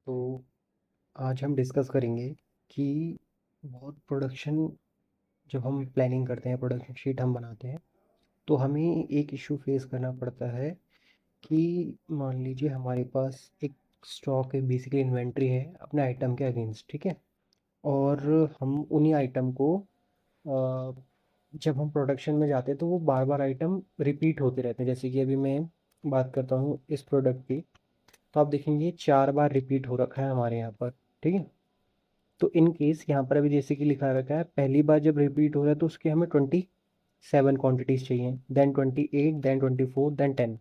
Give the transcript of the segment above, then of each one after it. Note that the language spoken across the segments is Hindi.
तो आज हम डिस्कस करेंगे कि बहुत प्रोडक्शन जब हम प्लानिंग करते हैं, प्रोडक्शन शीट हम बनाते हैं, तो हमें एक इशू फेस करना पड़ता है कि मान लीजिए हमारे पास एक स्टॉक है, बेसिकली इन्वेंट्री है अपने आइटम के अगेंस्ट, ठीक है। और हम उन्हीं आइटम को जब हम प्रोडक्शन में जाते हैं तो वो बार बार आइटम रिपीट होते रहते हैं। जैसे कि अभी मैं बात करता हूँ इस प्रोडक्ट की, तो आप देखेंगे 4 बार रिपीट हो रखा है हमारे यहाँ पर, ठीक है। तो इन केस यहाँ पर अभी जैसे कि लिखा रखा है, पहली बार जब रिपीट हो रहा है तो उसके हमें 27 क्वांटिटीज़ चाहिए, देन 28, देन 24, देन 10।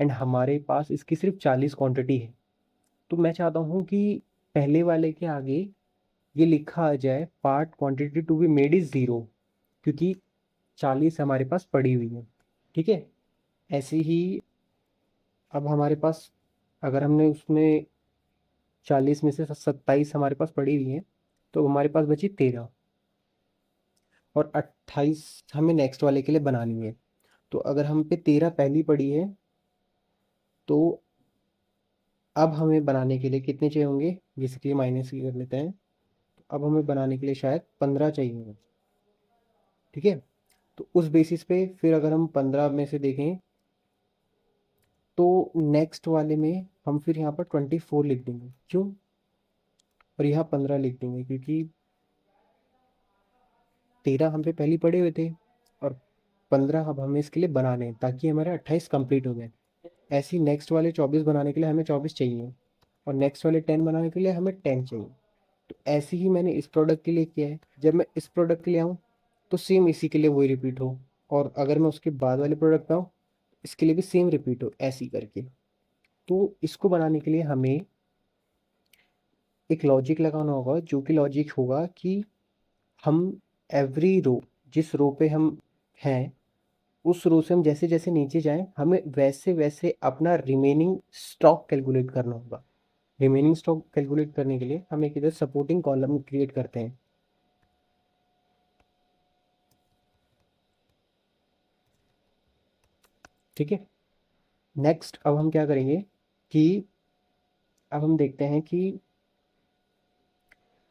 एंड हमारे पास इसकी सिर्फ 40 क्वांटिटी है। तो मैं चाहता हूँ कि पहले वाले के आगे ये लिखा आ जाए, part quantity to be made is zero, क्योंकि 40 हमारे पास पड़ी हुई है, ठीक है। ऐसे ही अब हमारे पास, अगर हमने उसमें 40 में से 27 हमारे पास पड़ी हुई है, तो हमारे पास बची 13 और 28 हमें नेक्स्ट वाले के लिए बनानी है। तो अगर हम पे 13 पहली पड़ी है, तो अब हमें बनाने के लिए कितने चाहिए होंगे, बेसिकली माइनस की कर लेते हैं। अब हमें बनाने के लिए शायद 15 चाहिए होंगे, ठीक है। तो उस बेसिस पे फिर अगर हम 15 में से देखें, तो नेक्स्ट वाले में हम फिर यहाँ पर 24 लिख देंगे, क्यों, और यहाँ 15 लिख देंगे, क्योंकि 13 हम पे पहली पड़े हुए थे और 15 अब हमें इसके लिए बनाने हैं ताकि हमारे 28 कंप्लीट हो गए। ऐसे ही नेक्स्ट वाले 24 बनाने के लिए हमें 24 चाहिए, और नेक्स्ट वाले 10 बनाने के लिए हमें 10 चाहिए। तो ऐसे ही मैंने इस प्रोडक्ट के लिए किया है। जब मैं इस प्रोडक्ट के लिए आऊँ तो सेम इसी के लिए वही रिपीट हो, और अगर मैं उसके बाद वाले प्रोडक्ट पे आऊँ इसके लिए भी सेम रिपीट हो, ऐसे ही करके। तो इसको बनाने के लिए हमें एक लॉजिक लगाना होगा, जो कि लॉजिक होगा कि हम एवरी रो, जिस रो पे हम हैं उस रो से हम जैसे जैसे नीचे जाएं, हमें वैसे वैसे अपना रिमेनिंग स्टॉक कैलकुलेट करना होगा। रिमेनिंग स्टॉक कैलकुलेट करने के लिए हम एक इधर सपोर्टिंग कॉलम क्रिएट करते हैं, ठीक है। नेक्स्ट अब हम क्या करेंगे कि अब हम देखते हैं कि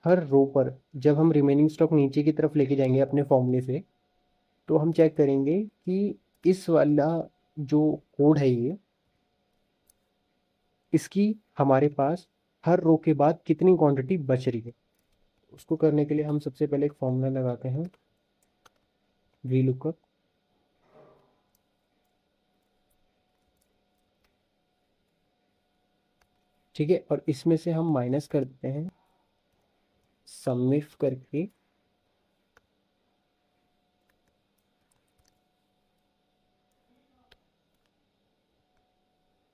हर रो पर जब हम रिमेनिंग स्टॉक नीचे की तरफ लेके जाएंगे अपने फॉर्मूले से, तो हम चेक करेंगे कि इस वाला जो कोड है ये, इसकी हमारे पास हर रो के बाद कितनी क्वांटिटी बच रही है। उसको करने के लिए हम सबसे पहले एक फॉर्मूला लगाते हैं, वी लुकअप, ठीक है। और इसमें से हम माइनस कर देते हैं समिफ करके,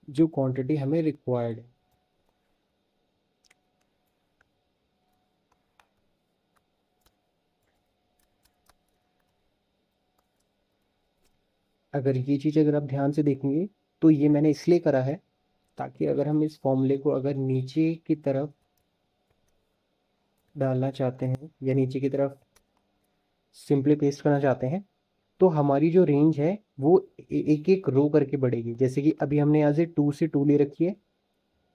जो क्वांटिटी हमें रिक्वायर्ड है। अगर ये चीज़ अगर आप ध्यान से देखेंगे, तो ये मैंने इसलिए करा है ताकि अगर हम इस फॉर्मूले को अगर नीचे की तरफ डालना चाहते हैं या नीचे की तरफ सिंपली पेस्ट करना चाहते हैं, तो हमारी जो रेंज है वो एक एक रो करके बढ़ेगी। जैसे कि अभी हमने यहाँ से 2 से 2 ले रखी है,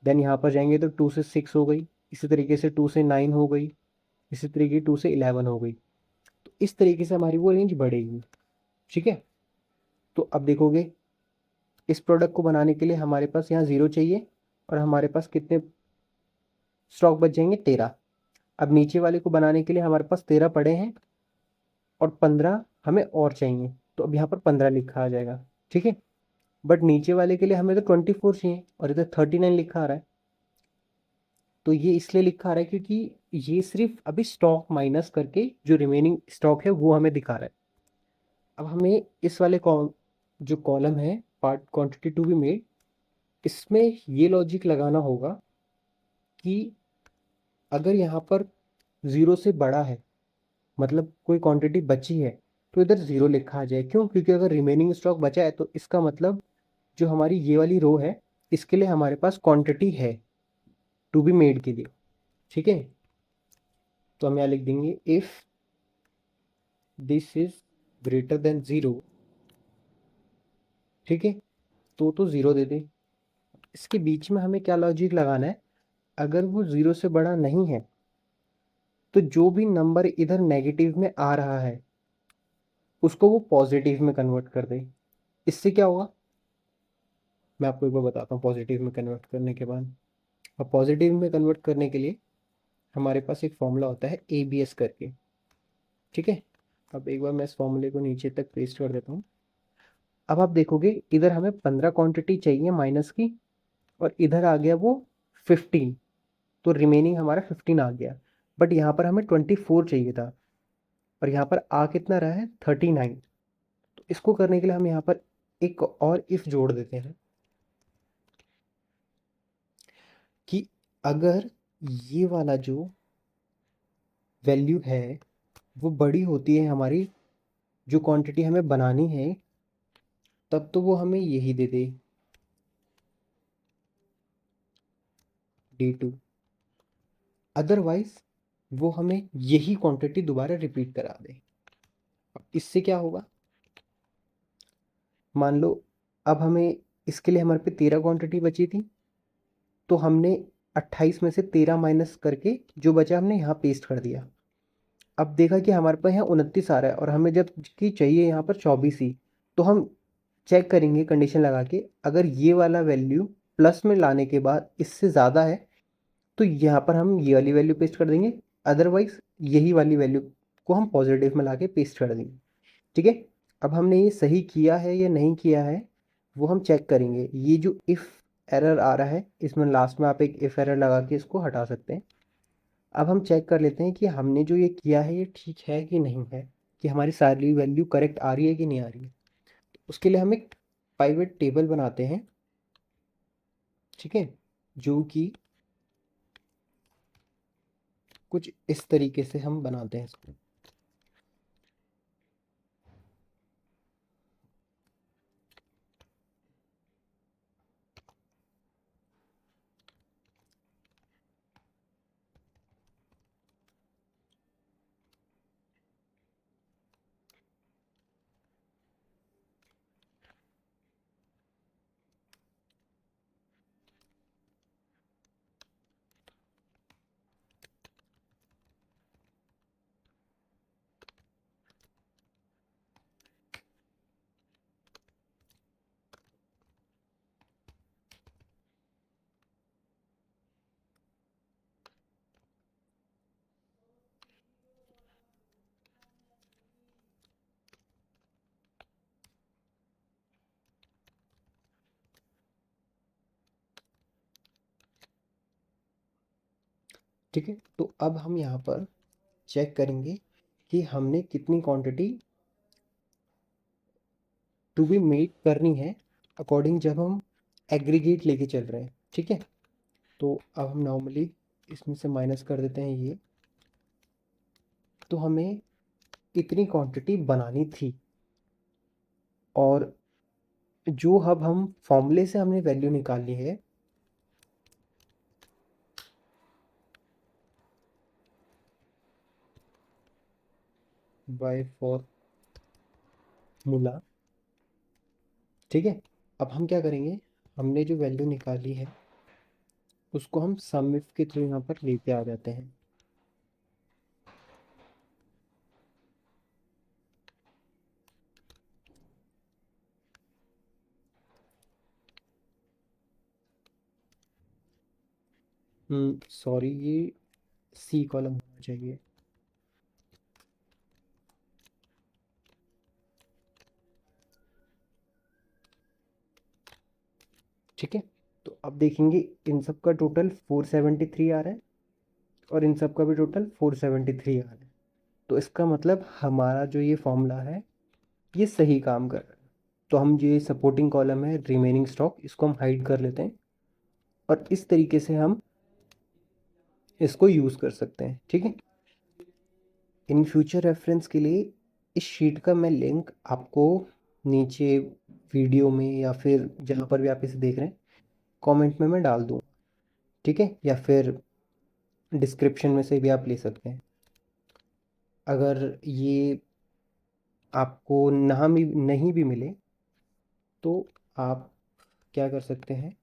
देन यहाँ पर जाएंगे तो 2 से 6 हो गई, इसी तरीके से 2 से 9 हो गई, इसी तरीके 2 से 11 हो गई। तो इस तरीके से हमारी वो रेंज बढ़ेगी, ठीक है। तो अब देखोगे इस प्रोडक्ट को बनाने के लिए हमारे पास यहाँ 0 चाहिए, और हमारे पास कितने स्टॉक बच जाएंगे, 13। अब नीचे वाले को बनाने के लिए हमारे पास 13 पड़े हैं और 15 हमें और चाहिए, तो अब यहाँ पर 15 लिखा आ जाएगा, ठीक है। बट नीचे वाले के लिए हमें तो 24 चाहिए और इधर 39 लिखा आ रहा है। तो ये इसलिए लिखा आ रहा है क्योंकि ये सिर्फ अभी स्टॉक माइनस करके जो रिमेनिंग स्टॉक है वो हमें दिखा रहा है। अब हमें इस वाले जो कॉलम है, part quantity to be made, इसमें ये लॉजिक लगाना होगा कि अगर यहाँ पर 0 से बड़ा है, मतलब कोई क्वांटिटी बची है, तो इधर 0 लिखा आ जाए। क्यों, क्योंकि अगर रिमेनिंग स्टॉक बचा है तो इसका मतलब जो हमारी ये वाली रो है इसके लिए हमारे पास क्वांटिटी है टू बी मेड के लिए, ठीक है। तो हम यहाँ लिख देंगे if this is greater than 0, ठीक है। तो 0 दे दे। इसके बीच में हमें क्या लॉजिक लगाना है, अगर वो 0 से बड़ा नहीं है तो जो भी नंबर इधर नेगेटिव में आ रहा है उसको वो पॉजिटिव में कन्वर्ट कर दे। इससे क्या होगा, मैं आपको एक बार बताता हूँ पॉजिटिव में कन्वर्ट करने के बाद। अब पॉजिटिव में कन्वर्ट करने के लिए हमारे पास एक फॉर्मूला होता है ABS करके, ठीक है। अब एक बार मैं इस फॉर्मूले को नीचे तक पेस्ट कर देता हूँ। अब आप देखोगे इधर हमें 15 क्वांटिटी चाहिए माइनस की, और इधर आ गया वो 15, तो रिमेनिंग हमारा 15 आ गया। बट यहाँ पर हमें 24 चाहिए था, और यहाँ पर आ कितना रहा है 39। तो इसको करने के लिए हम यहाँ पर एक और इफ जोड़ देते हैं कि अगर ये वाला जो वैल्यू है वो बड़ी होती है हमारी जो क्वांटिटी हमें बनानी है, तब तो वो हमें यही दे दे D2। अदरवाइज वो हमें यही क्वांटिटी दोबारा रिपीट करा दे। अब इससे क्या होगा, मान लो अब हमें इसके लिए हमारे पे 13 क्वांटिटी बची थी, तो हमने 28 में से 13 माइनस करके जो बचा हमने यहाँ पेस्ट कर दिया। अब देखा कि हमारे पास यहाँ 29 आ रहा है और हमें जब की चाहिए यहाँ पर 24 ही, तो हम चेक करेंगे कंडीशन लगा के, अगर ये वाला वैल्यू प्लस में लाने के बाद इससे ज़्यादा है तो यहाँ पर हम ये वाली वैल्यू पेस्ट कर देंगे, अदरवाइज यही वाली वैल्यू को हम पॉजिटिव में ला के पेस्ट कर देंगे, ठीक है। अब हमने ये सही किया है या नहीं किया है वो हम चेक करेंगे। ये जो इफ़ एरर आ रहा है इसमें लास्ट में आप एक इफ़ एरर लगा के इसको हटा सकते हैं। अब हम चेक कर लेते हैं कि हमने जो ये किया है ये ठीक है कि नहीं है, कि हमारी सारी वैल्यू करेक्ट आ रही है कि नहीं आ रही है। तो उसके लिए हम एक पाइवट टेबल बनाते हैं, ठीक है, जो कि कुछ इस तरीके से हम बनाते हैं इसको। ठीक है, तो अब हम यहाँ पर चेक करेंगे कि हमने कितनी क्वांटिटी टू बी मेड करनी है अकॉर्डिंग जब हम एग्रीगेट लेके चल रहे हैं, ठीक है। तो अब हम नॉर्मली इसमें से माइनस कर देते हैं ये, तो हमें इतनी क्वांटिटी बनानी थी, और जो अब हम फॉर्मूले से हमने वैल्यू निकालनी है बाय फॉर्मूला, ठीक है। अब हम क्या करेंगे, हमने जो वैल्यू निकाली है उसको हम सम इफ के थ्रू यहाँ पर लेके आ जाते हैं। सॉरी, ये सी कॉलम होना चाहिए, ठीक है। तो अब देखेंगे इन सब का टोटल 473 आ रहा है, और इन सब का भी टोटल 473 आ रहा है। तो इसका मतलब हमारा जो ये फॉर्मूला है ये सही काम कर रहा है। तो हम जो ये सपोर्टिंग कॉलम है रिमेनिंग स्टॉक, इसको हम हाइड कर लेते हैं, और इस तरीके से हम इसको यूज़ कर सकते हैं, ठीक है। इन फ्यूचर रेफरेंस के लिए इस शीट का मैं लिंक आपको नीचे वीडियो में या फिर जहाँ पर भी आप इसे देख रहे हैं कमेंट में मैं डाल दूँ, ठीक है, या फिर डिस्क्रिप्शन में से भी आप ले सकते हैं। अगर ये आपको ना भी नहीं भी मिले तो आप क्या कर सकते हैं,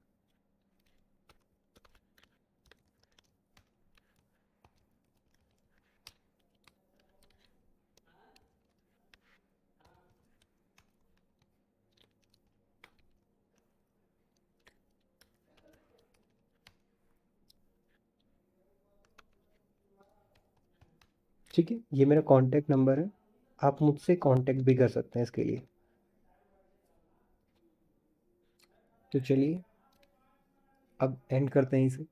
ठीक है, ये मेरा कॉन्टैक्ट नंबर है, आप मुझसे कॉन्टैक्ट भी कर सकते हैं इसके लिए। तो चलिए अब एंड करते हैं इसे।